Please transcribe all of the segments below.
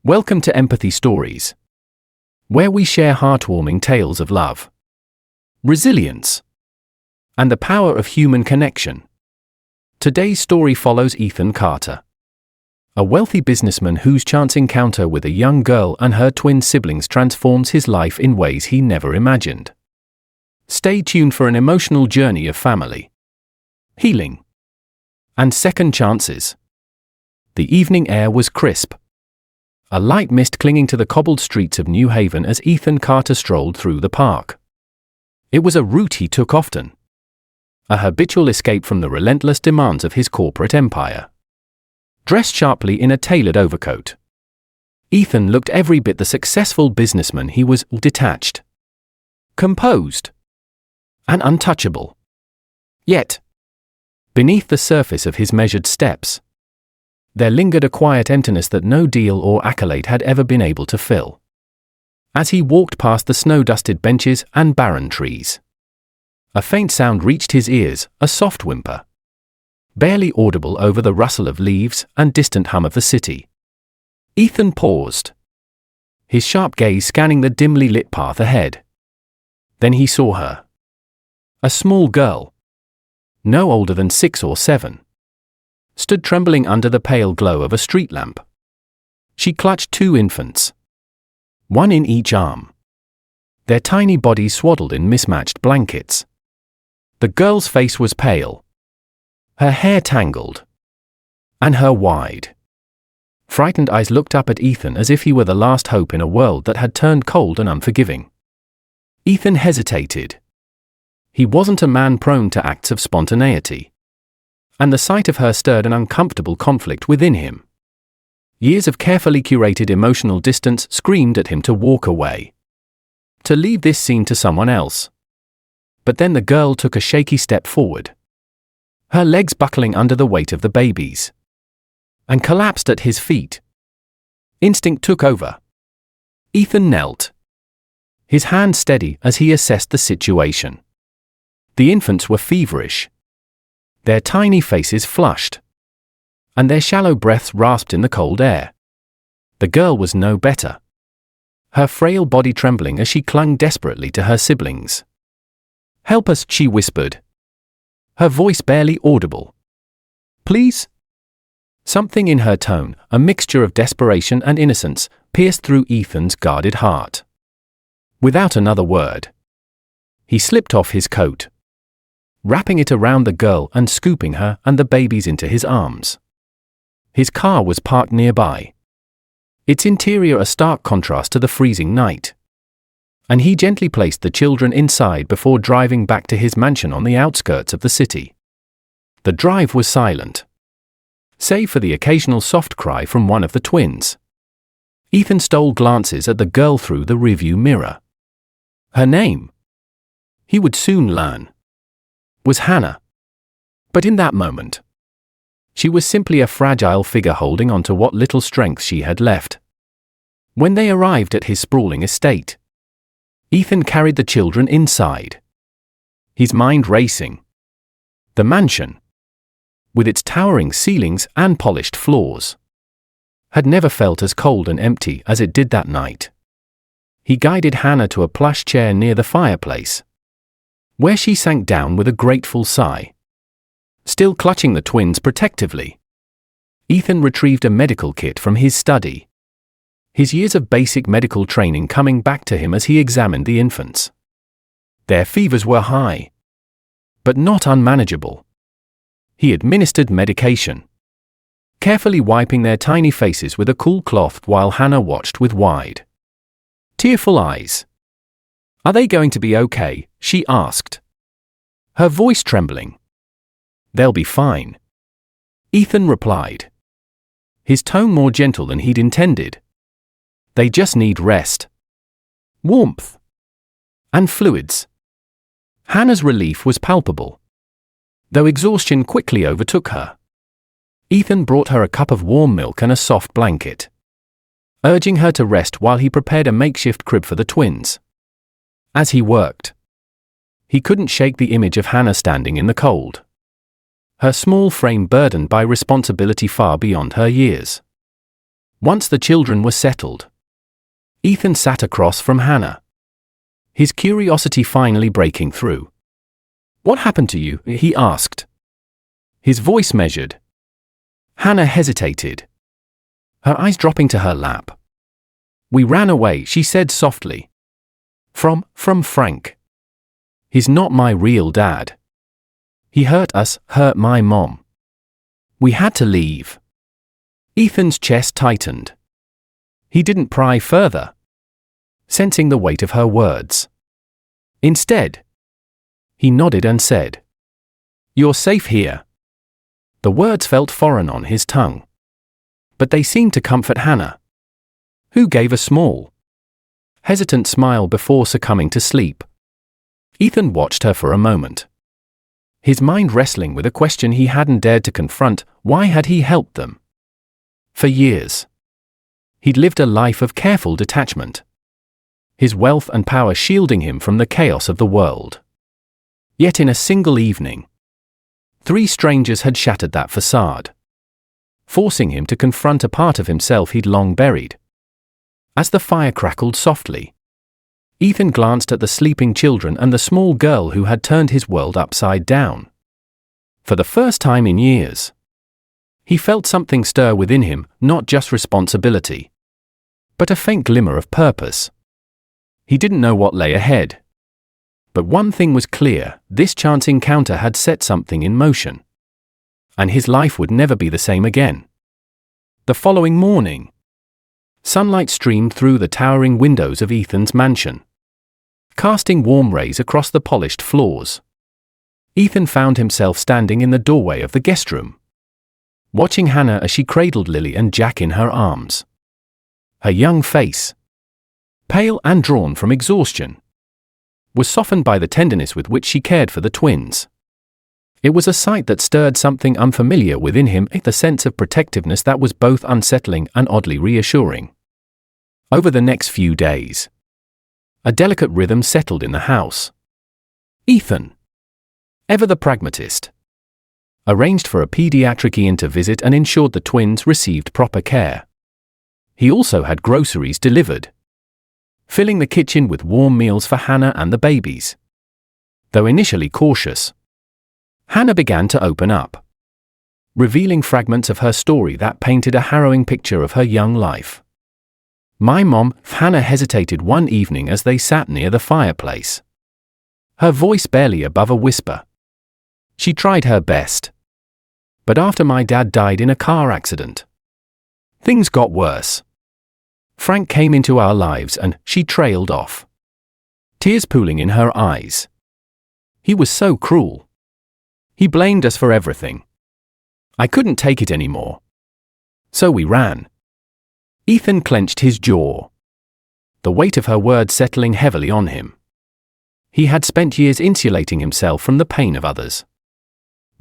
Welcome to Empathy Stories, where we share heartwarming tales of love, resilience, and the power of human connection. Today's story follows Ethan Carter, a wealthy businessman whose chance encounter with a young girl and her twin siblings transforms his life in ways he never imagined. Stay tuned for an emotional journey of family, healing, and second chances. The evening air was crisp, a light mist clinging to the cobbled streets of New Haven as Ethan Carter strolled through the park. It was a route he took often, a habitual escape from the relentless demands of his corporate empire. Dressed sharply in a tailored overcoat, Ethan looked every bit the successful businessman he was, detached, composed, and untouchable. Yet, beneath the surface of his measured steps, there lingered a quiet emptiness that no deal or accolade had ever been able to fill. As he walked past the snow-dusted benches and barren trees, a faint sound reached his ears, a soft whimper, barely audible over the rustle of leaves and distant hum of the city. Ethan paused, his sharp gaze scanning the dimly lit path ahead. Then he saw her. A small girl, no older than 6 or 7. Stood trembling under the pale glow of a street lamp. She clutched 2 infants, one in each arm, their tiny bodies swaddled in mismatched blankets. The girl's face was pale, her hair tangled, and her wide, frightened eyes looked up at Ethan as if he were the last hope in a world that had turned cold and unforgiving. Ethan hesitated. He wasn't a man prone to acts of spontaneity, and the sight of her stirred an uncomfortable conflict within him. Years of carefully curated emotional distance screamed at him to walk away, to leave this scene to someone else. But then the girl took a shaky step forward, her legs buckling under the weight of the babies, and collapsed at his feet. Instinct took over. Ethan knelt, his hand steady as he assessed the situation. The infants were feverish, their tiny faces flushed, and their shallow breaths rasped in the cold air. The girl was no better, her frail body trembling as she clung desperately to her siblings. "Help us," she whispered, her voice barely audible. "Please?" Something in her tone, a mixture of desperation and innocence, pierced through Ethan's guarded heart. Without another word, he slipped off his coat, wrapping it around the girl and scooping her and the babies into his arms. His car was parked nearby, its interior a stark contrast to the freezing night, and he gently placed the children inside before driving back to his mansion on the outskirts of the city. The drive was silent, save for the occasional soft cry from one of the twins. Ethan stole glances at the girl through the rearview mirror. Her name, he would soon learn, was Hannah. But in that moment, she was simply a fragile figure holding on to what little strength she had left. When they arrived at his sprawling estate, Ethan carried the children inside, his mind racing. The mansion, with its towering ceilings and polished floors, had never felt as cold and empty as it did that night. He guided Hannah to a plush chair near the fireplace, where she sank down with a grateful sigh. Still clutching the twins protectively, Ethan retrieved a medical kit from his study, his years of basic medical training coming back to him as he examined the infants. Their fevers were high, but not unmanageable. He administered medication, carefully wiping their tiny faces with a cool cloth while Hannah watched with wide, tearful eyes. "Are they going to be okay?" she asked, her voice trembling. "They'll be fine," Ethan replied, his tone more gentle than he'd intended. "They just need rest, warmth, and fluids." Hannah's relief was palpable, though exhaustion quickly overtook her. Ethan brought her a cup of warm milk and a soft blanket, urging her to rest while he prepared a makeshift crib for the twins. As he worked, he couldn't shake the image of Hannah standing in the cold, her small frame burdened by responsibility far beyond her years. Once the children were settled, Ethan sat across from Hannah, his curiosity finally breaking through. "What happened to you?" he asked, his voice measured. Hannah hesitated, her eyes dropping to her lap. "We ran away," she said softly. From Frank. "He's not my real dad. He hurt us, hurt my mom. We had to leave." Ethan's chest tightened. He didn't pry further, sensing the weight of her words. Instead, he nodded and said, "You're safe here." The words felt foreign on his tongue, but they seemed to comfort Hannah, who gave a small, hesitant smile before succumbing to sleep. Ethan watched her for a moment, his mind wrestling with a question he hadn't dared to confront: why had he helped them? For years, he'd lived a life of careful detachment, his wealth and power shielding him from the chaos of the world. Yet in a single evening, 3 strangers had shattered that facade, forcing him to confront a part of himself he'd long buried. As the fire crackled softly, Ethan glanced at the sleeping children and the small girl who had turned his world upside down. For the first time in years, he felt something stir within him, not just responsibility, but a faint glimmer of purpose. He didn't know what lay ahead, but one thing was clear: this chance encounter had set something in motion, and his life would never be the same again. The following morning, sunlight streamed through the towering windows of Ethan's mansion, casting warm rays across the polished floors. Ethan found himself standing in the doorway of the guest room, watching Hannah as she cradled Lily and Jack in her arms. Her young face, pale and drawn from exhaustion, was softened by the tenderness with which she cared for the twins. It was a sight that stirred something unfamiliar within him, the sense of protectiveness that was both unsettling and oddly reassuring. Over the next few days, a delicate rhythm settled in the house. Ethan, ever the pragmatist, arranged for a pediatric ENT to visit and ensured the twins received proper care. He also had groceries delivered, filling the kitchen with warm meals for Hannah and the babies. Though initially cautious, Hannah began to open up, revealing fragments of her story that painted a harrowing picture of her young life. "My mom," Hannah hesitated one evening as they sat near the fireplace, her voice barely above a whisper. "She tried her best. But after my dad died in a car accident, things got worse. Frank came into our lives and," she trailed off, tears pooling in her eyes. "He was so cruel. He blamed us for everything. I couldn't take it anymore. So we ran." Ethan clenched his jaw, the weight of her words settling heavily on him. He had spent years insulating himself from the pain of others,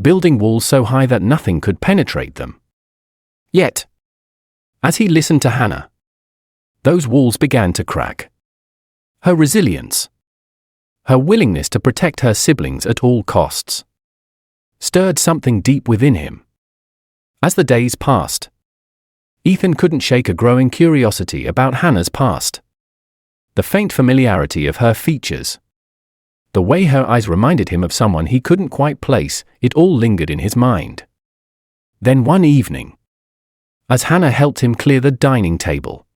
building walls so high that nothing could penetrate them. Yet, as he listened to Hannah, those walls began to crack. Her resilience, her willingness to protect her siblings at all costs, stirred something deep within him. As the days passed, Ethan couldn't shake a growing curiosity about Hannah's past. The faint familiarity of her features, the way her eyes reminded him of someone he couldn't quite place, it all lingered in his mind. Then one evening, as Hannah helped him clear the dining table,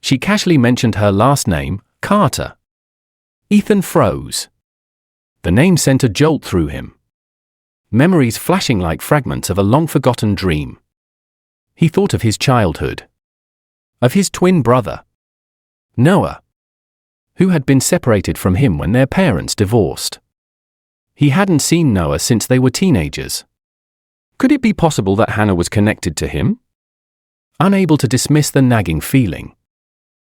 she casually mentioned her last name, Carter. Ethan froze. The name sent a jolt through him, memories flashing like fragments of a long-forgotten dream. He thought of his childhood, of his twin brother, Noah, who had been separated from him when their parents divorced. He hadn't seen Noah since they were teenagers. Could it be possible that Hannah was connected to him? Unable to dismiss the nagging feeling,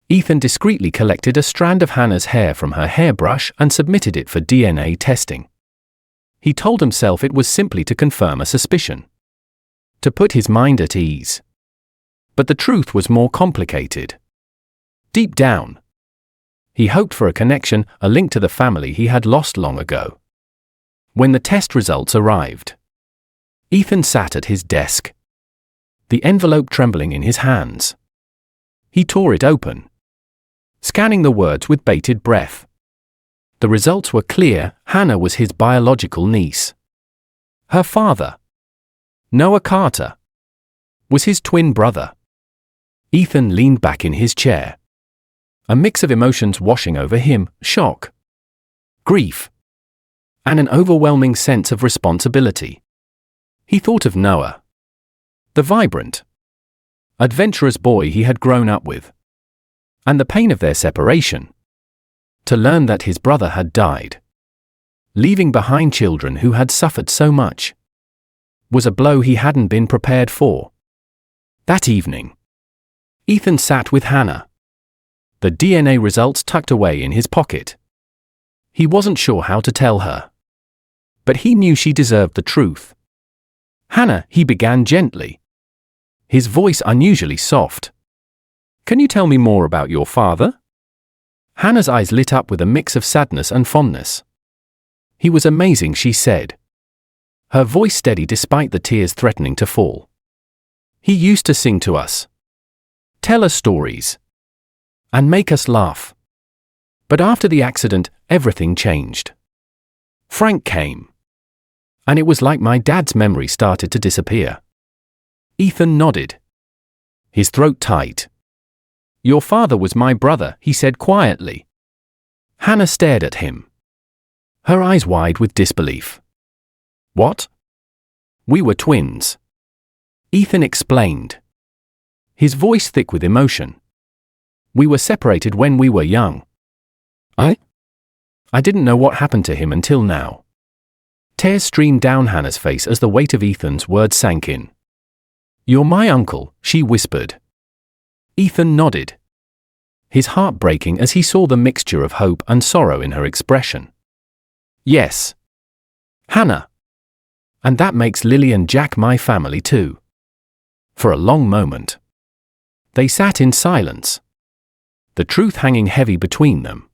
Ethan discreetly collected a strand of Hannah's hair from her hairbrush and submitted it for DNA testing. He told himself it was simply to confirm a suspicion, to put his mind at ease. But the truth was more complicated. Deep down, he hoped for a connection, a link to the family he had lost long ago. When the test results arrived, Ethan sat at his desk, the envelope trembling in his hands. He tore it open, scanning the words with bated breath. The results were clear. Hannah was his biological niece. Her father, Noah Carter, was his twin brother. Ethan leaned back in his chair, a mix of emotions washing over him: shock, grief, and an overwhelming sense of responsibility. He thought of Noah, the vibrant, adventurous boy he had grown up with, and the pain of their separation. To learn that his brother had died, leaving behind children who had suffered so much, was a blow he hadn't been prepared for. That evening, Ethan sat with Hannah, the DNA results tucked away in his pocket. He wasn't sure how to tell her, but he knew she deserved the truth. "Hannah," he began gently, his voice unusually soft. "Can you tell me more about your father?" Hannah's eyes lit up with a mix of sadness and fondness. "He was amazing," she said, her voice steady despite the tears threatening to fall. "He used to sing to us, tell us stories, and make us laugh. But after the accident, everything changed. Frank came, and it was like my dad's memory started to disappear." Ethan nodded, his throat tight. "Your father was my brother," he said quietly. Hannah stared at him, her eyes wide with disbelief. "What?" "We were twins," Ethan explained, his voice thick with emotion. "We were separated when we were young. I didn't know what happened to him until now." Tears streamed down Hannah's face as the weight of Ethan's words sank in. "You're my uncle," she whispered. Ethan nodded, his heart breaking as he saw the mixture of hope and sorrow in her expression. "Yes, Hannah. And that makes Lily and Jack my family too." For a long moment, they sat in silence, the truth hanging heavy between them.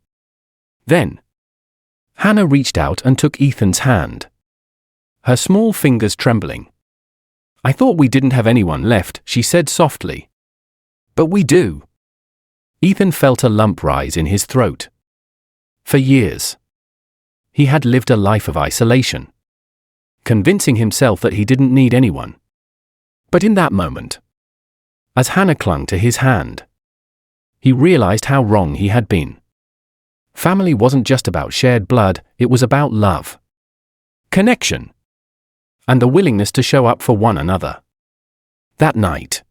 Then, Hannah reached out and took Ethan's hand, her small fingers trembling. "I thought we didn't have anyone left," she said softly. "But we do." Ethan felt a lump rise in his throat. For years, he had lived a life of isolation, convincing himself that he didn't need anyone. But in that moment, as Hannah clung to his hand, he realized how wrong he had been. Family wasn't just about shared blood, it was about love, connection, and the willingness to show up for one another. That night,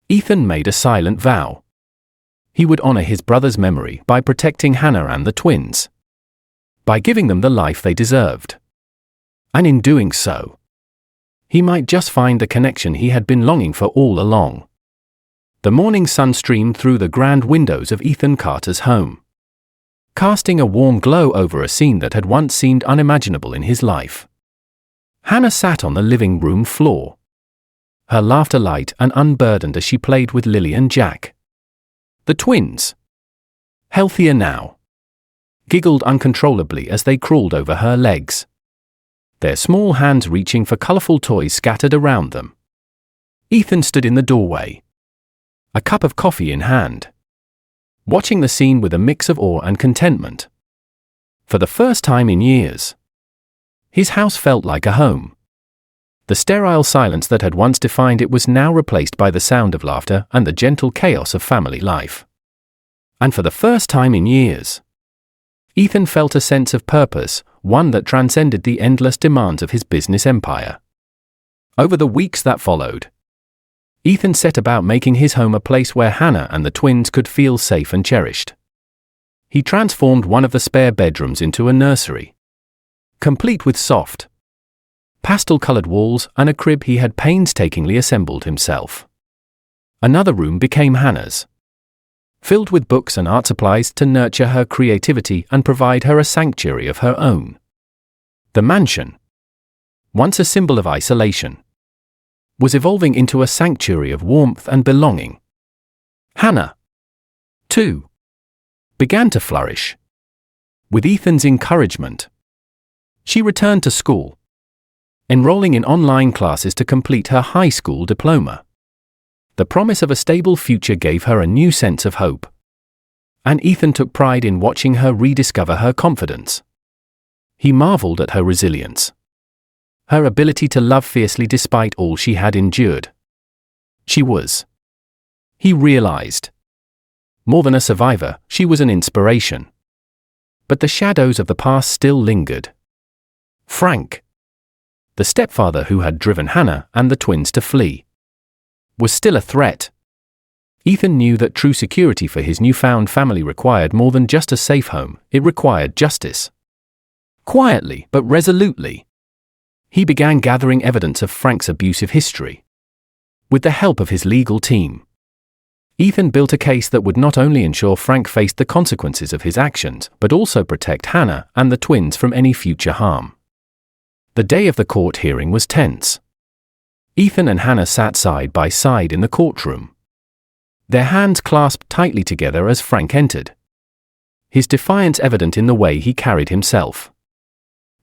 Ethan made a silent vow. He would honor his brother's memory by protecting Hannah and the twins, by giving them the life they deserved. And in doing so, he might just find the connection he had been longing for all along. The morning sun streamed through the grand windows of Ethan Carter's home, casting a warm glow over a scene that had once seemed unimaginable in his life. Hannah sat on the living room floor, her laughter light and unburdened as she played with Lily and Jack. The twins, healthier now, giggled uncontrollably as they crawled over her legs, their small hands reaching for colorful toys scattered around them. Ethan stood in the doorway, a cup of coffee in hand, watching the scene with a mix of awe and contentment. For the first time in years, his house felt like a home. The sterile silence that had once defined it was now replaced by the sound of laughter and the gentle chaos of family life. And for the first time in years, Ethan felt a sense of purpose, one that transcended the endless demands of his business empire. Over the weeks that followed, Ethan set about making his home a place where Hannah and the twins could feel safe and cherished. He transformed one of the spare bedrooms into a nursery, complete with soft, pastel-colored walls and a crib he had painstakingly assembled himself. Another room became Hannah's, filled with books and art supplies to nurture her creativity and provide her a sanctuary of her own. The mansion, once a symbol of isolation, was evolving into a sanctuary of warmth and belonging. Hannah, too, began to flourish. With Ethan's encouragement, she returned to school, enrolling in online classes to complete her high school diploma. The promise of a stable future gave her a new sense of hope. And Ethan took pride in watching her rediscover her confidence. He marveled at her resilience. Her ability to love fiercely despite all she had endured. She was. He realized. More than a survivor, she was an inspiration. But the shadows of the past still lingered. Frank, the stepfather who had driven Hannah and the twins to flee, was still a threat. Ethan knew that true security for his newfound family required more than just a safe home, it required justice. Quietly but resolutely, he began gathering evidence of Frank's abusive history. With the help of his legal team, Ethan built a case that would not only ensure Frank faced the consequences of his actions, but also protect Hannah and the twins from any future harm. The day of the court hearing was tense. Ethan and Hannah sat side by side in the courtroom, their hands clasped tightly together as Frank entered, his defiance evident in the way he carried himself.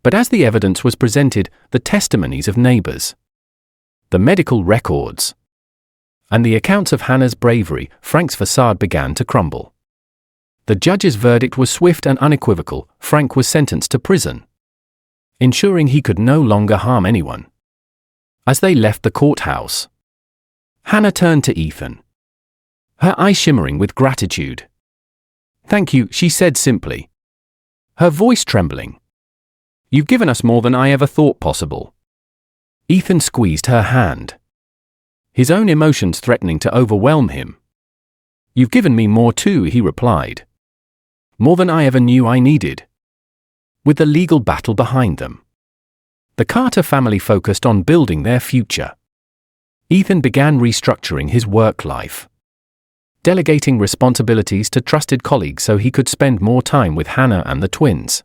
But as the evidence was presented, the testimonies of neighbors, the medical records, and the accounts of Hannah's bravery, Frank's facade began to crumble. The judge's verdict was swift and unequivocal. Frank was sentenced to prison, ensuring he could no longer harm anyone. As they left the courthouse, Hannah turned to Ethan, her eyes shimmering with gratitude. "Thank you," she said simply, her voice trembling. "You've given us more than I ever thought possible." Ethan squeezed her hand, his own emotions threatening to overwhelm him. "You've given me more too," he replied. "More than I ever knew I needed." With the legal battle behind them, the Carter family focused on building their future. Ethan began restructuring his work life, delegating responsibilities to trusted colleagues so he could spend more time with Hannah and the twins.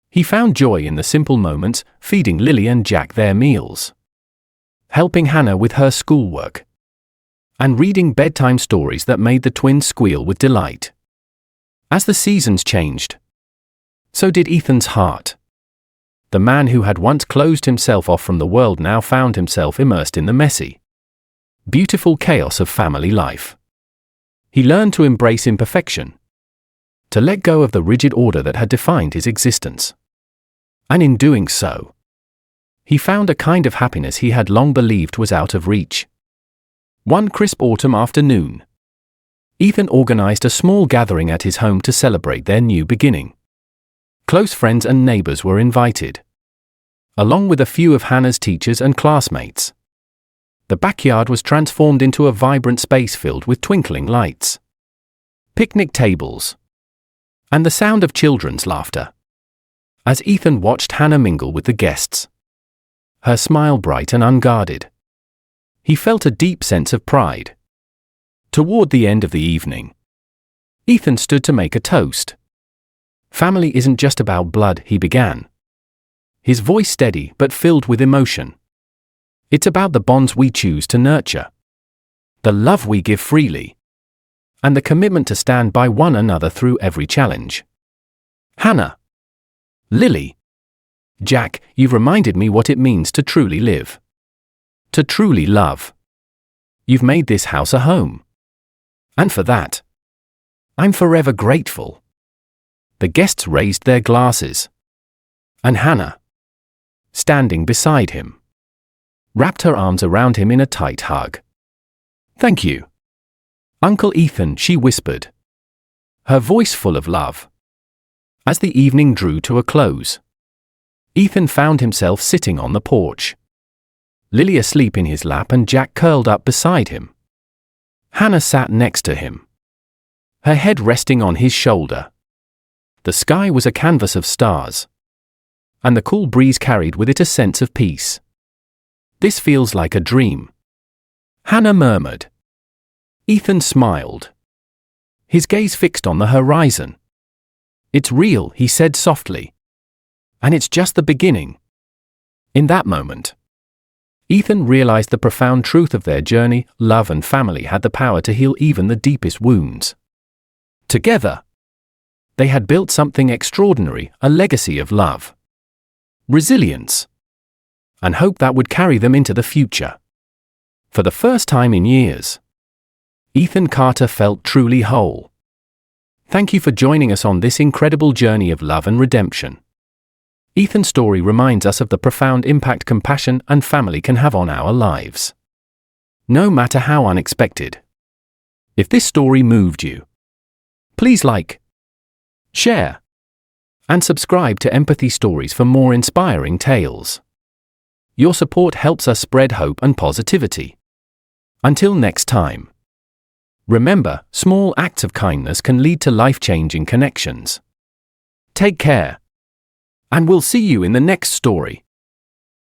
He found joy in the simple moments, feeding Lily and Jack their meals, helping Hannah with her schoolwork, and reading bedtime stories that made the twins squeal with delight. As the seasons changed, so did Ethan's heart. The man who had once closed himself off from the world now found himself immersed in the messy, beautiful chaos of family life. He learned to embrace imperfection, to let go of the rigid order that had defined his existence. And in doing so, he found a kind of happiness he had long believed was out of reach. One crisp autumn afternoon, Ethan organized a small gathering at his home to celebrate their new beginning. Close friends and neighbors were invited, along with a few of Hannah's teachers and classmates. The backyard was transformed into a vibrant space filled with twinkling lights, picnic tables, and the sound of children's laughter. As Ethan watched Hannah mingle with the guests, her smile bright and unguarded, he felt a deep sense of pride. Toward the end of the evening, Ethan stood to make a toast. "Family isn't just about blood," he began, his voice steady but filled with emotion. "It's about the bonds we choose to nurture, the love we give freely, and the commitment to stand by one another through every challenge. Hannah, Lily, Jack, you've reminded me what it means to truly live, to truly love. You've made this house a home, and for that, I'm forever grateful." The guests raised their glasses, and Hannah, standing beside him, wrapped her arms around him in a tight hug. "Thank you, Uncle Ethan," she whispered, her voice full of love. As the evening drew to a close, Ethan found himself sitting on the porch, Lily asleep in his lap and Jack curled up beside him. Hannah sat next to him, her head resting on his shoulder. The sky was a canvas of stars, and the cool breeze carried with it a sense of peace. "This feels like a dream," Hannah murmured. Ethan smiled, his gaze fixed on the horizon. "It's real," he said softly, "and it's just the beginning." In that moment, Ethan realized the profound truth of their journey. Love and family had the power to heal even the deepest wounds. Together, they had built something extraordinary, a legacy of love, resilience, and hope that would carry them into the future. For the first time in years, Ethan Carter felt truly whole. Thank you for joining us on this incredible journey of love and redemption. Ethan's story reminds us of the profound impact compassion and family can have on our lives, no matter how unexpected. If this story moved you, please like, share, and subscribe to Empathy Stories for more inspiring tales. Your support helps us spread hope and positivity. Until next time, remember, small acts of kindness can lead to life-changing connections. Take care, and we'll see you in the next story.